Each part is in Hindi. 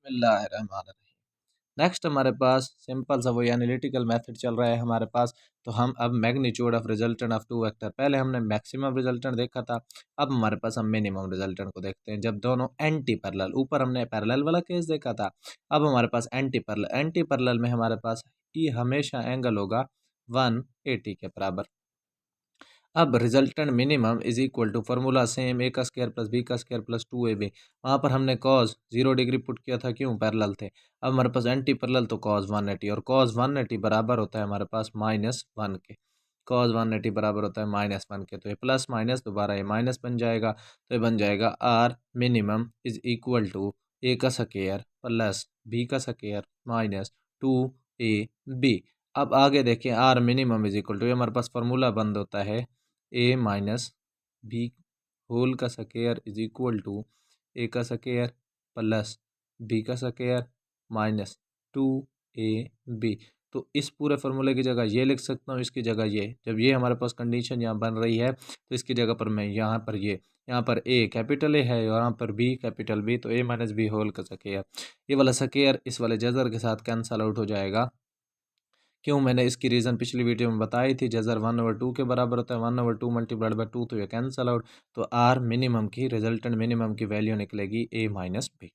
बिस्मिल्लाहिर्रहमानिर्रहीम। नेक्स्ट हमारे पास सिंपल सा वही एनालिटिकल मेथड चल रहा है हमारे पास। तो हम अब magnitude of resultant of two vector, पहले हमने मैक्सिमम रिजल्टेंट देखा था, अब हमारे पास हम मिनिमम रिजल्टेंट को देखते हैं जब दोनों एंटी पैरेलल। ऊपर हमने पैरेलल वाला केस देखा था, अब हमारे पास एंटी पैरेलल। एंटी पैरेलल में हमारे पास ये हमेशा एंगल होगा 180 के बराबर। अब resultant minimum is equal to formula same, A का स्क्वायर प्लस बी का स्क्वायर प्लस 2ab। वहाँ पर हमने कॉस 0 डिग्री पुट किया था, क्यों, पैरेलल थे। अब हमारे पास एंटी पैरेलल तो कॉस 180, और कॉस 180 बराबर होता है हमारे पास -1 के। कॉस 180 बराबर होता है -1 के, तो ये प्लस माइनस दोबारा ये माइनस बन जाएगा, तो ये बन जाएगा R minimum is equal to ए का स्क्वायर प्लस बी का स्क्वायर माइनस 2ab। अब आगे देखें, R minimum is equal to, ये हमारे पास फार्मूला बंद होता है ए माइनस बी होल का स्क्वायर इज इक्वल टू ए का स्क्वायर प्लस बी का स्क्वायर माइनस 2ab। तो इस पूरे फार्मूले की जगह ये लिख सकता हूँ, इसकी जगह ये। जब ये हमारे पास कंडीशन यहाँ बन रही है तो इसकी जगह पर मैं यहाँ पर ए कैपिटल ए है और यहाँ पर बी कैपिटल बी, तो ए माइनस बी होल का स्क्वायर। ये वाला स्क्वायर इस वाले जजर के साथ कैंसल आउट हो जाएगा। क्यों, मैंने इसकी रीज़न पिछली वीडियो में बताई थी। जजर 1/2 के बराबर होता है, 1/2 मल्टीप्लाइड बाई 2, तो ये कैंसल आउट। तो आर मिनिमम की, रिजल्टेंट मिनिमम की वैल्यू निकलेगी ए माइनस बी।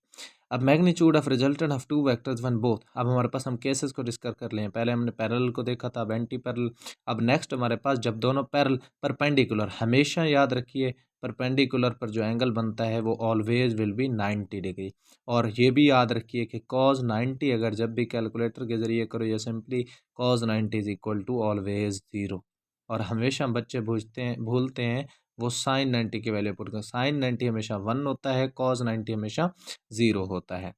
अब magnitude of resultant of two vectors one both. अब हमारे पास हम केसेस को डिस्कस कर लें। पहले हमने पैरेलल को देखा था, अब एंटी पैरेलल। अब नेक्स्ट हमारे पास जब दोनों पैरेलल परपेंडिकुलर, हमेशा याद रखिए परपेंडिकुलर पर जो एंगल बनता है वो ऑलवेज विल बी 90 डिग्री। और ये भी याद रखिए कि cos 90 अगर जब भी कैलकुलेटर के ज़रिए करो या simply cos 90 is equal to always 0। और हमेशा बच्चे भूलते हैं वो साइन 90 की वैल्यू पुट कर। साइन 90 हमेशा 1 होता है, cos 90 हमेशा 0 होता है।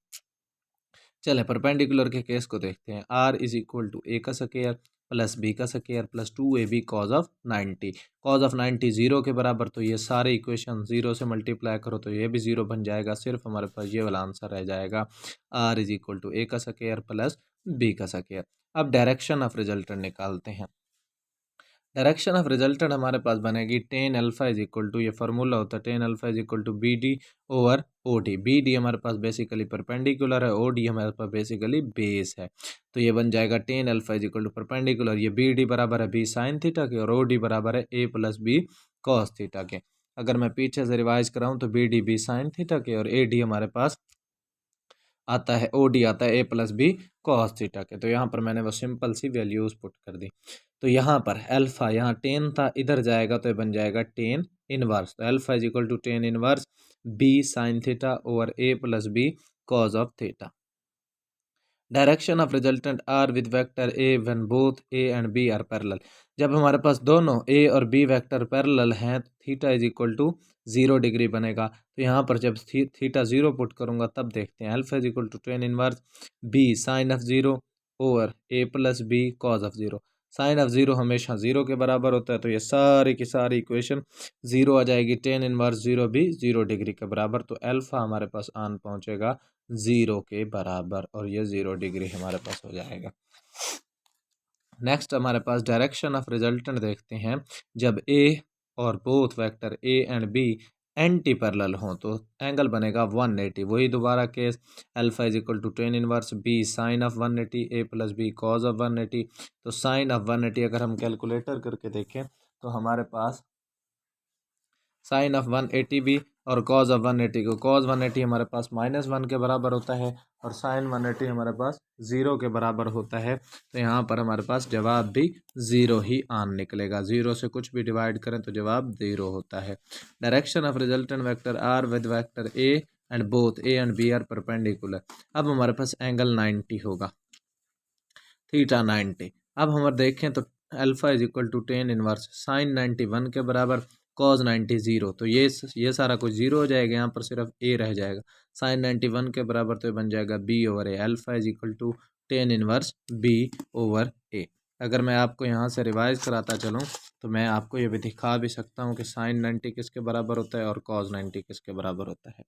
चले परपेंडिकुलर के केस को देखते हैं। आर इज इक्वल टू ए का स्क्वायर प्लस बी का square plus 2ab cause of 90। Cause of 90 0 के बराबर, तो ये सारे इक्वेशन 0 से मल्टीप्लाई करो तो ये भी 0 बन जाएगा। सिर्फ हमारे पास ये वाला आंसर रह जाएगा, आर इज इक्वल टू ए का स्क्वायर प्लस बी का स्क्वायर। अब डायरेक्शन ऑफ रिजल्टेंट निकालते हैं। डायरेक्शन ऑफ रिजल्टेंट हमारे पास बनेगी tan alpha is equal to, ये फार्मूला होता है tan alpha is equal to B D over O D. B D हमारे पास बेसिकली परपेंडिकुलर है, ओ डी हमारे पास बेसिकली बेस है। तो ये बन जाएगा tan alpha is equal to perpendicular, ये बी डी बराबर है बी साइन थीटा के, और ओ डी बराबर है a plus b cos theta के। अगर मैं पीछे से रिवाइज कराऊँ तो B D B sine theta के, और ए डी हमारे पास आता है, ओ डी आता है a plus b cos theta के। तो यहाँ पर मैंने वो सिंपल सी वैल्यूज पुट कर दी। तो यहाँ पर अल्फा, यहाँ टेन था, इधर जाएगा तो ये बन जाएगा टेन इनवर्स। तो alpha is equal to tan inverse B sine theta over a plus B cos of theta. Direction of resultant R with vector a when both A and B are parallel. जब हमारे पास दोनों ए और बी वेक्टर पैरेलल हैं तो theta is equal to 0 degree बनेगा। तो यहाँ पर जब थीटा 0 पुट करूँगा तब देखते हैं। Alpha is equal to tan inverse B sine of 0 over a plus B cos of 0। Sine of 0 हमेशा 0 के बराबर होता है, तो ये सारी की सारी इक्वेशन 0 आ जाएगी। टेन इनवर्स 0 भी 0 डिग्री के बराबर, तो अल्फा हमारे पास आन पहुँचेगा 0 के बराबर, और ये 0 डिग्री हमारे पास हो जाएगा। नेक्स्ट हमारे पास डायरेक्शन ऑफ रिजल्टेंट देखते हैं। जब ए और both vector A and B anti parallel हों तो एंगल बनेगा 180। वही दोबारा case, alpha is equal to tan inverse B sine of 180 A plus B cos of 180। तो साइन ऑफ 180 अगर हम कैलकुलेटर करके देखें तो हमारे पास साइन ऑफ 180 भी और कॉज ऑफ 180 को, कॉज 180 हमारे पास -1 के बराबर होता है और साइन 180 हमारे पास 0 के बराबर होता है। तो यहाँ पर हमारे पास जवाब भी 0 ही आन निकलेगा। 0 से कुछ भी डिवाइड करें तो जवाब 0 होता है। Direction of resultant vector R with vector A and both A and B are perpendicular. अब हमारे पास एंगल 90 होगा, थीटा 90। अब हम देखें तो alpha is equal to tan inverse sine 90 1 के बराबर, कॉज 90 0। तो ये सारा कुछ 0 हो जाएगा, यहाँ पर सिर्फ ए रह जाएगा। साइन 90 1 के बराबर तो ये बन जाएगा B over A. Alpha is equal to tan inverse B over A. अगर मैं आपको यहाँ से रिवाइज कराता चलूँ तो मैं आपको ये भी दिखा भी सकता हूँ कि साइन 90 किसके बराबर होता है और कॉज 90 किसके बराबर होता है।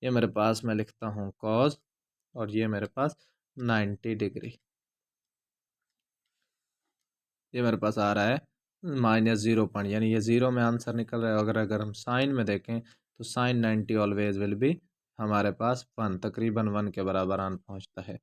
ये मेरे पास, मैं लिखता हूँ कॉज, और ये मेरे पास 90 डिग्री। ये मेरे पास आ रहा है -0 यानी ये 0 में आंसर निकल रहा है। अगर हम साइन में देखें तो साइन 90 ऑलवेज विल बी हमारे पास 1 तकरीबन 1 के बराबर आन पहुँचता है।